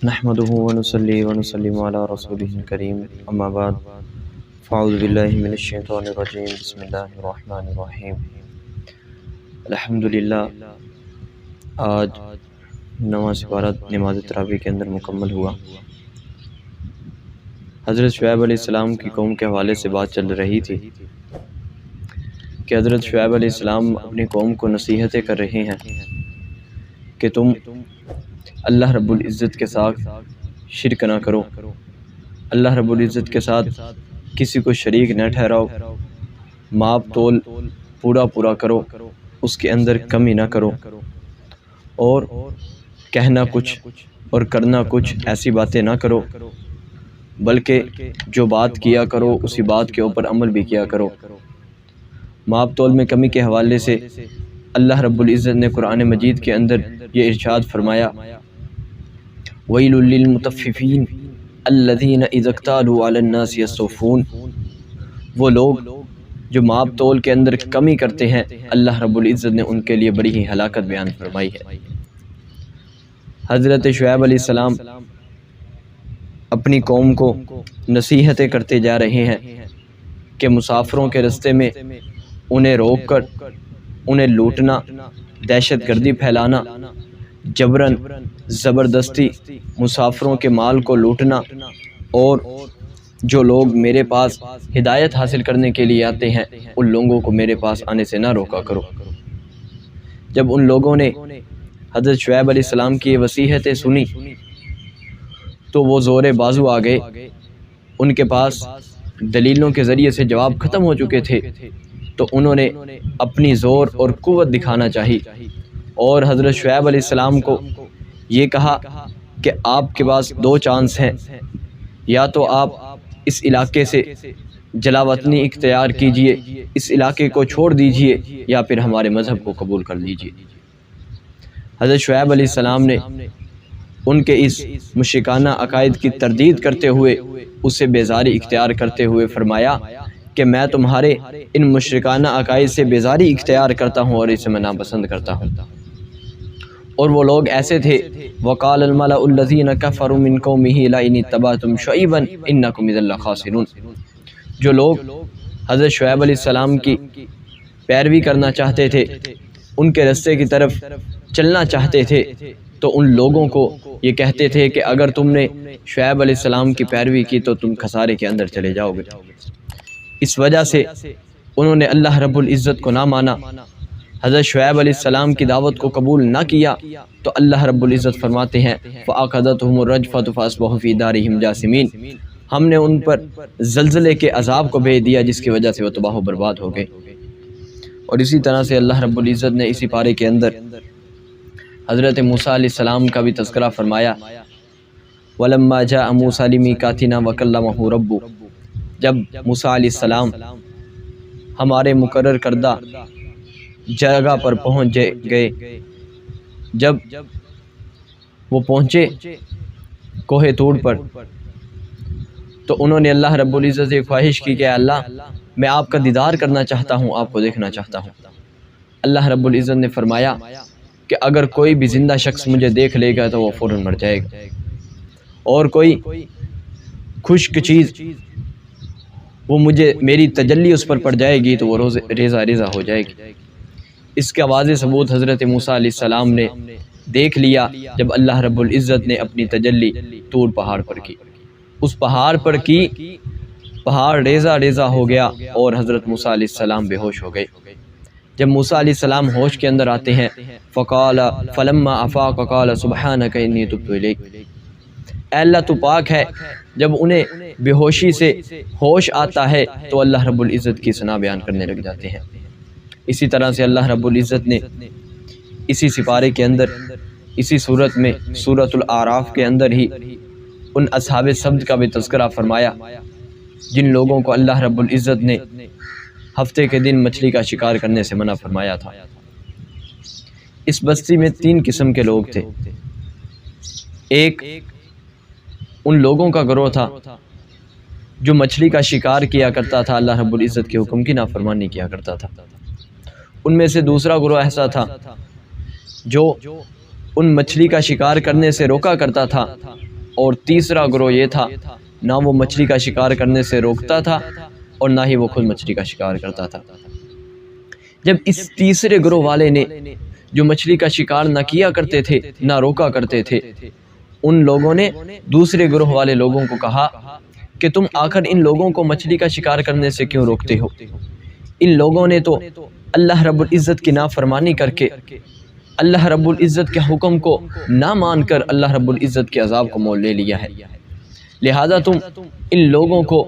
نحمده ونصلي ونسلم على رسوله الكريم اما بعد فاعوذ باللہ من الشیطان الرجیم بسم اللہ الرحمن الرحیم الحمدللہ۔ آج نواں سپارہ نماز تراویح کے اندر مکمل ہوا۔ حضرت شعیب علیہ السلام کی قوم کے حوالے سے بات چل رہی تھی کہ حضرت شعیب علیہ السلام اپنی قوم کو نصیحتیں کر رہے ہیں کہ تم اللہ رب العزت کے ساتھ شرک نہ کرو، اللہ رب العزت کے ساتھ کسی کو شریک نہ ٹھہراؤ، ماپ تول پورا کرو، اس کے اندر کمی نہ کرو، اور کہنا کچھ اور کرنا کچھ ایسی باتیں نہ کرو، بلکہ جو بات کیا کرو اسی بات کے اوپر عمل بھی کیا کرو۔ ماپ تول میں کمی کے حوالے سے اللہ رب العزت نے قرآن مجید کے اندر یہ ارشاد فرمایا، وَيْلٌ لِّلْمُطَفِّفِينَ الَّذِينَ إِذَا اكْتَالُوا عَلَى النَّاسِ يَسْتَوْفُونَ۔ وہ لوگ جو ماپ تول کے اندر کمی کرتے ہیں، اللہ رب العزت نے ان کے لیے بڑی ہی ہلاکت بیان فرمائی ہے۔ حضرت شعیب علیہ السلام اپنی قوم کو نصیحتیں کرتے جا رہے ہیں کہ مسافروں کے رستے میں انہیں روک کر انہیں لوٹنا، دہشت گردی پھیلانا، جبراً زبردستی مسافروں کے مال کو لوٹنا، اور جو لوگ میرے پاس ہدایت حاصل کرنے کے لیے آتے ہیں ان لوگوں کو میرے پاس آنے سے نہ روکا کرو۔ جب ان لوگوں نے حضرت شعیب علیہ السلام کی یہ وصیحتیں سنی تو وہ زور بازو آ گئے، ان کے پاس دلیلوں کے ذریعے سے جواب ختم ہو چکے تھے، تو انہوں نے اپنی زور اور قوت دکھانا چاہی، اور حضرت شعیب علیہ السلام کو یہ کہا کہ آپ کے پاس دو چانس ہیں، یا تو آپ اس علاقے سے جلا وطنی اختیار کیجئے، اس علاقے کو چھوڑ دیجئے، یا پھر ہمارے مذہب کو قبول کر لیجئے۔ حضرت شعیب علیہ السلام نے ان کے اس مشرکانہ عقائد کی تردید کرتے ہوئے، اسے بیزاری اختیار کرتے ہوئے فرمایا کہ میں تمہارے ان مشرکانہ عقائد سے بیزاری اختیار کرتا ہوں اور اسے میں ناپسند کرتا ہوں۔ اور وہ لوگ ایسے تھے، وَقَالَ الْمَلَأُ الَّذِينَ كَفَرُوا مِنْ قَوْمِهِ لَئِنِ اتَّبَعْتُمْ شُعَيْبًا إِنَّكُمْ إِذًا لَخَاسِرُونَ۔ جو لوگ حضرت شعیب علیہ السلام کی پیروی کرنا چاہتے تھے، ان کے رستے کی طرف چلنا چاہتے تھے، تو ان لوگوں کو یہ کہتے تھے کہ اگر تم نے شعیب علیہ السلام کی پیروی کی تو تم خسارے کے اندر چلے جاؤ گے۔ اس وجہ سے انہوں نے اللہ رب العزت کو نہ مانا، حضرت شعیب علیہ السلام کی دعوت کو قبول نہ کیا، تو اللہ رب العزت فرماتے ہیں فَأَخَذَتْهُمُ الرَّجْفَةُ فَأَصْبَحُوا فِي دَارِهِمْ جَاثِمِينَ۔ ہم نے ان پر زلزلے کے عذاب کو بھیج دیا جس کی وجہ سے وہ تباہ و برباد ہو گئے۔ اور اسی طرح سے اللہ رب العزت نے اسی پارے کے اندر حضرت موسیٰ علیہ السلام کا بھی تذکرہ فرمایا، وَلَمَّا جَاءَ مُوسَىٰ لِمِيقَاتِنَا وَكَلَّمَهُ رَبُّهُ۔ جب موسیٰ علیہ السلام ہمارے مقرر کردہ جگہ پر پہنچ گئے، جب وہ پہنچے کوہ طور پر، تو انہوں نے اللہ رب العزت سے خواہش کی کہ اللہ میں آپ کا دیدار کرنا چاہتا ہوں، آپ کو دیکھنا چاہتا ہوں۔ اللہ رب العزت نے فرمایا کہ اگر کوئی بھی زندہ شخص مجھے دیکھ لے گا تو وہ فوراً مر جائے گا، اور کوئی خشک چیز وہ میری تجلی اس پر پڑ جائے گی تو وہ ریزہ ہو جائے گی۔ اس کا واضح ثبوت حضرت موسیٰ علیہ السلام نے دیکھ لیا جب اللہ رب العزت نے اپنی تجلی طور پہاڑ پر کی، اس پہاڑ پر کی، پہاڑ ریزہ ہو گیا اور حضرت موسیٰ علیہ السلام بے ہوش ہو گئے۔ جب موسیٰ علیہ السلام ہوش کے اندر آتے ہیں فقال فلما افاق قال سبحانک انی تبت الیک، اے اللہ تو پاک ہے۔ جب انہیں بے ہوشی سے ہوش آتا ہے تو اللہ رب العزت کی ثنا بیان کرنے لگ جاتے ہیں۔ اسی طرح سے اللہ رب العزت نے اسی سپارے کے اندر، اسی صورت میں، سورۃ الاعراف کے اندر ہی ان اصحاب سبت کا بھی تذکرہ فرمایا جن لوگوں کو اللہ رب العزت نے ہفتے کے دن مچھلی کا شکار کرنے سے منع فرمایا تھا۔ اس بستی میں 3 قسم کے لوگ تھے۔ ایک ان لوگوں کا گروہ تھا جو مچھلی کا شکار کیا کرتا تھا، اللہ رب العزت کے حکم کی نافرمانی کیا کرتا تھا۔ ان میں سے دوسرا گروہ ایسا تھا جو ان مچھلی کا شکار کرنے سے روکا کرتا تھا اور تیسرا گروہ یہ تھا نہ وہ مچھلی کا شکار کرنے سے روکتا تھا اور نہ ہی وہ خود مچھلی کا شکار کرتا تھا۔ جب اس تیسرے گروہ والے نے جو مچھلی کا شکار نہ کیا کرتے تھے نہ روکا کرتے تھے، ان لوگوں نے دوسرے گروہ والے لوگوں کو کہا کہ تم آخر ان لوگوں کو مچھلی کا شکار کرنے سے کیوں روکتے ہو؟ ان لوگوں نے تو اللہ رب العزت کی نافرمانی کر کے، اللہ رب العزت کے حکم کو نہ مان کر اللہ رب العزت کے عذاب کو مول لے لیا ہے، لہذا تم ان لوگوں کو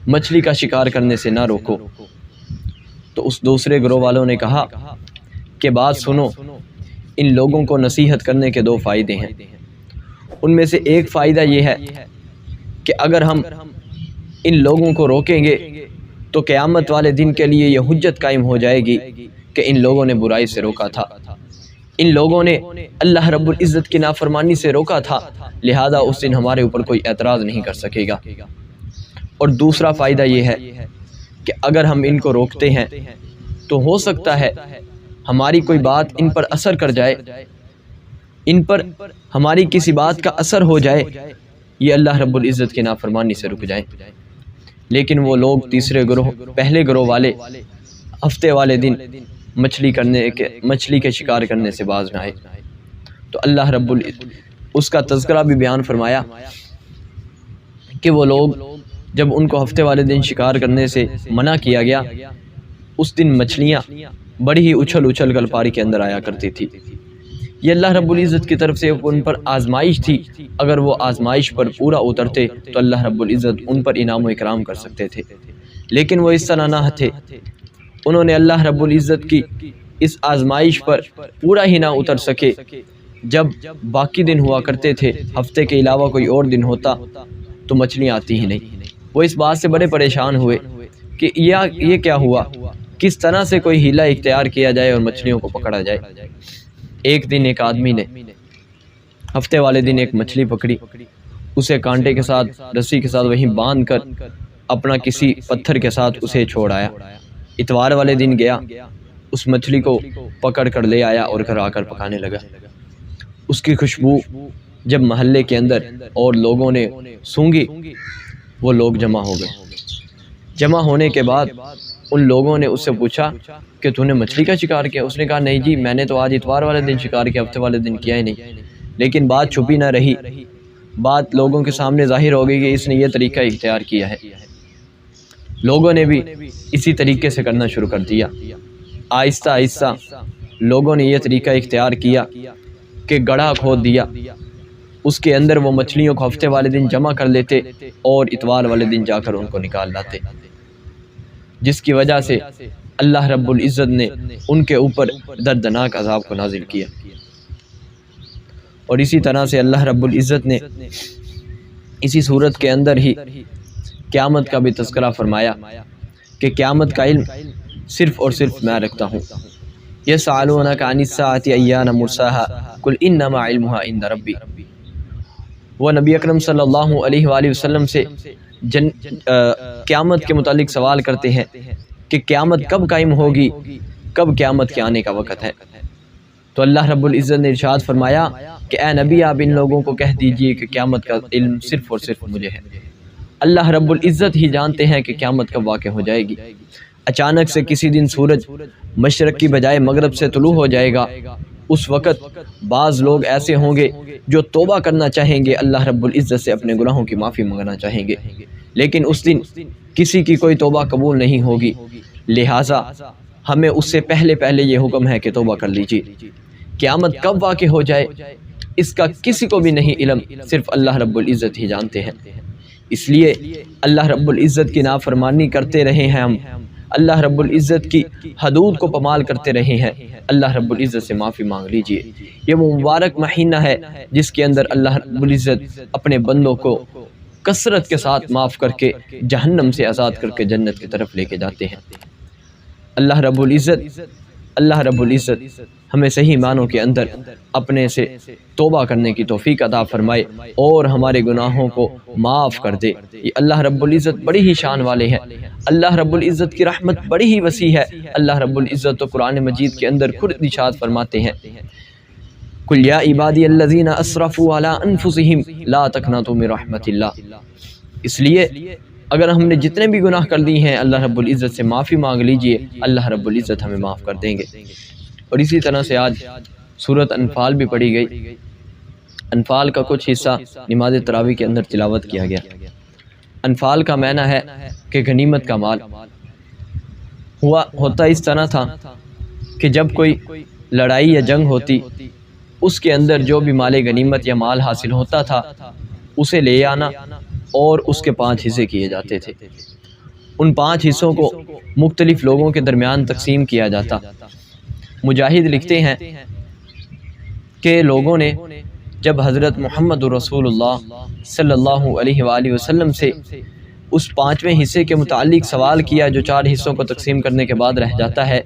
مچھلی کا شکار کرنے سے نہ روکو۔ تو اس دوسرے گروہ والوں نے کہا کہ بات سنو، ان لوگوں کو نصیحت کرنے کے دو فائدے ہیں۔ ان میں سے ایک فائدہ یہ ہے کہ اگر ہم ان لوگوں کو روکیں گے تو قیامت والے دن کے لیے یہ حجت قائم ہو جائے گی کہ ان لوگوں نے برائی سے روکا تھا، ان لوگوں نے اللہ رب العزت کی نافرمانی سے روکا تھا، لہذا اس دن ہمارے اوپر کوئی اعتراض نہیں کر سکے گا۔ اور دوسرا فائدہ یہ ہے کہ اگر ہم ان کو روکتے ہیں تو ہو سکتا ہے ہماری کوئی بات ان پر اثر کر جائے، ان پر ہماری کسی بات کا اثر ہو جائے، یہ اللہ رب العزت کی نافرمانی سے رک جائیں۔ لیکن وہ لوگ تیسرے گروہ، پہلے گروہ والے ہفتے والے دن مچھلی کے شکار کرنے سے باز نہ آئے۔ تو اللہ رب العزت اس کا تذکرہ بھی بیان فرمایا کہ وہ لوگ جب ان کو ہفتے والے دن شکار کرنے سے منع کیا گیا، اس دن مچھلیاں بڑی ہی اچھل اچھل کر پانی کے اندر آیا کرتی تھی۔ یہ اللہ رب العزت کی طرف سے ان پر آزمائش تھی، اگر وہ آزمائش پر پورا اترتے تو اللہ رب العزت ان پر انعام و اکرام کر سکتے تھے، لیکن وہ اس طرح نہ تھے۔ انہوں نے اللہ رب العزت کی اس آزمائش پر پورا ہی نہ اتر سکے۔ جب باقی دن ہوا کرتے تھے، ہفتے کے علاوہ کوئی اور دن ہوتا تو مچھلیاں آتی ہی نہیں۔ وہ اس بات سے بڑے پریشان ہوئے کہ یہ کیا ہوا، کس طرح سے کوئی ہیلہ اختیار کیا جائے اور مچھلیوں کو پکڑا جائے۔ ایک دن ایک آدمی نے ہفتے والے دن ایک مچھلی پکڑی، اسے کانٹے کے ساتھ، رسی کے ساتھ وہیں باندھ کر اپنا کسی پتھر کے ساتھ اسے چھوڑ آیا۔ اتوار والے دن گیا، اس مچھلی کو پکڑ کر لے آیا اور گھر آ کر پکانے لگا۔ اس کی خوشبو جب محلے کے اندر اور لوگوں نے سونگھی، وہ لوگ جمع ہو گئے۔ جمع ہونے کے بعد ان لوگوں نے اس سے پوچھا کہ تو نے مچھلی کا شکار کیا؟ اس نے کہا نہیں جی، میں نے تو آج اتوار والے دن شکار کیا، ہفتے والے دن کیا ہی نہیں۔ لیکن بات چھپی نہ رہی، بات لوگوں کے سامنے ظاہر ہو گئی کہ اس نے یہ طریقہ اختیار کیا ہے۔ لوگوں نے بھی اسی طریقے سے کرنا شروع کر دیا۔ آہستہ آہستہ لوگوں نے یہ طریقہ اختیار کیا کہ گڑھا کھود دیا، اس کے اندر وہ مچھلیوں کو ہفتے والے دن جمع کر لیتے اور اتوار والے دن جا کر ان کو نکال لاتے، جس کی وجہ سے اللہ رب العزت نے ان کے اوپر دردناک عذاب کو نازل کیا۔ اور اسی طرح سے اللہ رب العزت نے اسی صورت کے اندر ہی قیامت کا بھی تذکرہ فرمایا کہ قیامت کا علم صرف اور صرف میں رکھتا ہوں۔ یسألونک عن الساعة ایان مرساها قل انما علمها عند ربی۔ وہ نبی اکرم صلی اللہ علیہ وآلہ وسلم سے قیامت کے متعلق سوال کرتے ہیں کہ قیامت کب قائم ہوگی، کب قیامت کے آنے کا وقت ہے؟ تو اللہ رب العزت نے ارشاد فرمایا کہ اے نبی، آپ ان لوگوں کو کہہ دیجئے کہ قیامت کا علم صرف اور صرف مجھے ہے۔ اللہ رب العزت ہی جانتے ہیں کہ قیامت کب واقع ہو جائے گی۔ اچانک سے کسی دن سورج مشرق کی بجائے مغرب سے طلوع ہو جائے گا، اس وقت بعض لوگ ایسے ہوں گے جو توبہ کرنا چاہیں گے، اللہ رب العزت سے اپنے گناہوں کی معافی مانگنا چاہیں گے، لیکن اس دن کسی کی کوئی توبہ قبول نہیں ہوگی، لہٰذا ہمیں اس سے پہلے یہ حکم ہے کہ توبہ کر لیجیے۔ قیامت کب واقع ہو جائے اس کا کسی کو بھی نہیں علم، صرف اللہ رب العزت ہی جانتے ہیں۔ اس لیے اللہ رب العزت کی نافرمانی کرتے رہے ہیں ہم، اللہ رب العزت کی حدود کو پامال کرتے رہے ہیں، اللہ رب العزت سے معافی مانگ لیجئے۔ یہ وہ مبارک مہینہ ہے جس کے اندر اللہ رب العزت اپنے بندوں کو کثرت کے ساتھ معاف کر کے جہنم سے آزاد کر کے جنت کی طرف لے کے جاتے ہیں۔ اللہ رب العزت ہمیں صحیح معنوں کے اندر اپنے سے توبہ کرنے کی توفیق عطا فرمائے اور ہمارے گناہوں کو معاف کر دے۔ یہ اللہ رب العزت بڑی ہی شان والے ہیں، اللہ رب العزت کی رحمت بڑی ہی وسیع ہے۔ اللہ رب العزت تو قرآن مجید کے اندر خود ارشاد فرماتے ہیں، قل یا عبادی الذین اسرفوا علی انفسہم لا تقنطوا من رحمت اللہ۔ اس لیے اگر ہم نے جتنے بھی گناہ کر دی ہیں اللہ رب العزت سے معافی مانگ لیجئے، اللہ رب العزت ہمیں معاف کر دیں گے۔ اور اسی طرح سے آج سورۃ انفال بھی پڑھی گئی۔ انفال کا کچھ حصہ نماز تراویح کے اندر تلاوت کیا گیا۔ انفال کا معنی ہے کہ غنیمت کا مال۔ ہوتا اس طرح تھا کہ جب کوئی لڑائی یا جنگ ہوتی، اس کے اندر جو بھی مال غنیمت یا مال حاصل ہوتا تھا اسے لے آنا اور اس کے 5 حصے کیے جاتے تھے۔ ان 5 حصوں کو مختلف لوگوں کے درمیان تقسیم کیا جاتا۔ مجاہد لکھتے ہیں کہ لوگوں نے جب حضرت محمد رسول اللہ صلی اللہ علیہ وآلہ وسلم سے اس 5ویں حصے کے متعلق سوال کیا جو 4 حصوں کو تقسیم کرنے کے بعد رہ جاتا ہے،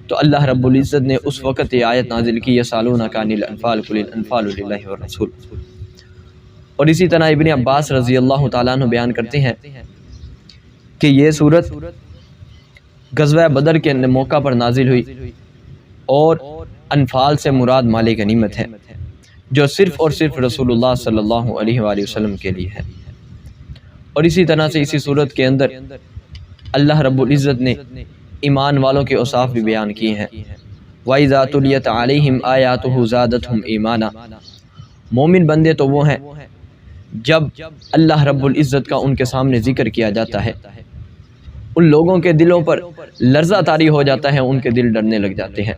تو اللہ رب العزت نے اس وقت یہ آیت نازل کی یسألونک عن الانفال قل الانفال للہ والرسول۔ اور اسی طرح ابن عباس رضی اللہ تعالیٰ عنہ بیان کرتے ہیں کہ یہ سورت غزوہ بدر کے موقع پر نازل ہوئی اور انفال سے مراد مال غنیمت ہے جو صرف اور صرف رسول اللہ صلی اللہ علیہ وآلہ وسلم کے لیے ہے۔ اور اسی طرح سے اسی صورت کے اندر اللہ رب العزت نے ایمان والوں کے اوصاف بھی بیان کیے ہیں۔ وَإِذَا تُلِيَتْ عَلَيْهِمْ آيَاتُهُ زَادَتْهُمْ إِيمَانًا، مومن بندے تو وہ ہیں جب اللہ رب العزت کا ان کے سامنے ذکر کیا جاتا ہے ان لوگوں کے دلوں پر لرزہ طاری ہو جاتا ہے، ان کے دل ڈرنے لگ جاتے ہیں۔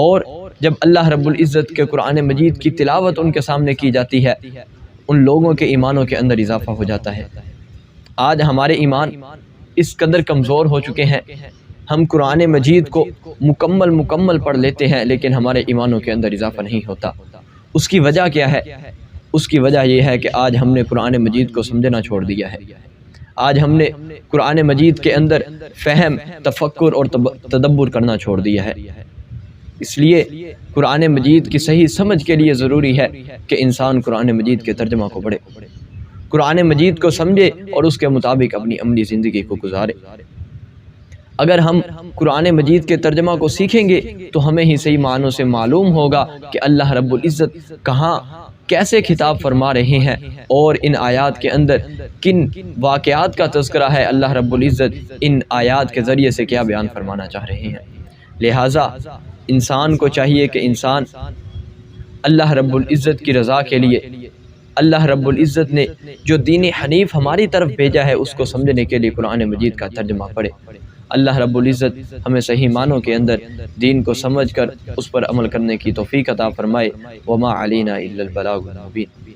اور جب اللہ رب العزت کے قرآن مجید کی تلاوت ان کے سامنے کی جاتی ہے ان لوگوں کے ایمانوں کے اندر اضافہ ہو جاتا ہے۔ آج ہمارے ایمان اس قدر کمزور ہو چکے ہیں، ہم قرآن مجید کو مکمل پڑھ لیتے ہیں لیکن ہمارے ایمانوں کے اندر اضافہ نہیں ہوتا۔ اس کی وجہ کیا ہے؟ اس کی وجہ یہ ہے کہ آج ہم نے قرآن مجید کو سمجھنا چھوڑ دیا ہے۔ آج ہم نے قرآن مجید کے اندر فہم، تفکر اور تدبر کرنا چھوڑ دیا ہے۔ اس لیے قرآن مجید کی صحیح سمجھ کے لیے ضروری ہے کہ انسان قرآن مجید کے ترجمہ کو پڑھے، قرآن مجید کو سمجھے اور اس کے مطابق اپنی عملی زندگی کو گزارے۔ اگر ہم قرآن مجید کے ترجمہ کو سیکھیں گے تو ہمیں ہی صحیح معنوں سے معلوم ہوگا کہ اللہ رب العزت کہاں کیسے خطاب فرما رہے ہیں اور ان آیات کے اندر کن واقعات کا تذکرہ ہے، اللہ رب العزت ان آیات کے ذریعے سے کیا بیان فرمانا چاہ رہے ہیں۔ لہٰذا انسان کو چاہیے کہ انسان اللہ رب العزت کی رضا کے لیے اللہ رب العزت نے جو دین حنیف ہماری طرف بھیجا ہے اس کو سمجھنے کے لیے قرآن مجید کا ترجمہ پڑھے۔ اللہ رب العزت ہمیں صحیح معنوں کے اندر دین کو سمجھ کر اس پر عمل کرنے کی توفیق عطا فرمائے۔ وما علینا الا البلاغ المبین۔